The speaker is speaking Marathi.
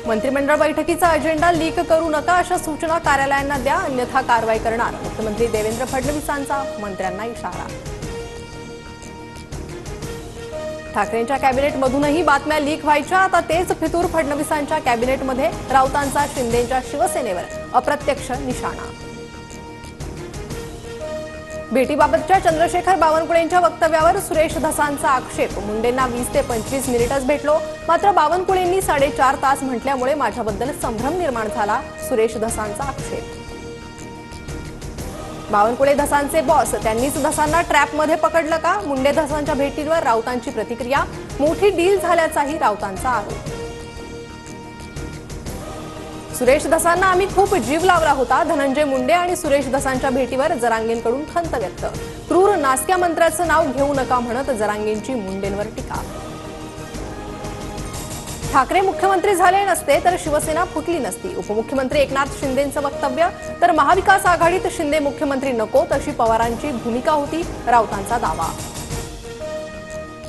मंत्रिमंडळ बैठकीचा अजेंडा लीक करू नका अशा सूचना कार्यालयांना द्या, अन्यथा कारवाई करणार. मुख्यमंत्री देवेंद्र फडणवीसांचा मंत्र्यांना इशारा. ठाकरेंच्या कॅबिनेटमधूनही बातम्या लीक व्हायच्या, आता तेच फितूर. फडणवीसांच्या कॅबिनेटमध्ये राऊतांचा शिंदेंच्या शिवसेनेवर अप्रत्यक्ष निशाणा. भेटीबाबतच्या चंद्रशेखर बावनकुळेंच्या वक्तव्यावर सुरेश धसांचा आक्षेप. मुंडेंना 20 ते 25 मिनिटच भेटलो, मात्र बावनकुळेंनी 4.5 तास म्हटल्यामुळे माझ्याबद्दल संभ्रम निर्माण झाला. सुरेश धसांचा आक्षेप. बावनकुळे धसांचे बॉस, त्यांनीच धसांना ट्रॅपमध्ये पकडलं का? मुंडे धसांच्या भेटीवर राऊतांची प्रतिक्रिया. मोठी डील झाल्याचाही राऊतांचा आरोप. सुरेश धसांना आम्ही खूप जीव लावला होता. धनंजय मुंडे आणि सुरेश धसांच्या भेटीवर जरांगेंकडून खंत व्यक्त. क्रूर नासक्या मंत्र्याचं नाव घेऊ नका म्हणत जरांगेंची मुंडेंवर टीका. ठाकरे मुख्यमंत्री झाले नसते तर शिवसेना फुटली नसती. उपमुख्यमंत्री एकनाथ शिंदेंचं वक्तव्य. तर महाविकास आघाडीत शिंदे मुख्यमंत्री नकोत अशी पवारांची भूमिका होती, राऊतांचा दावा.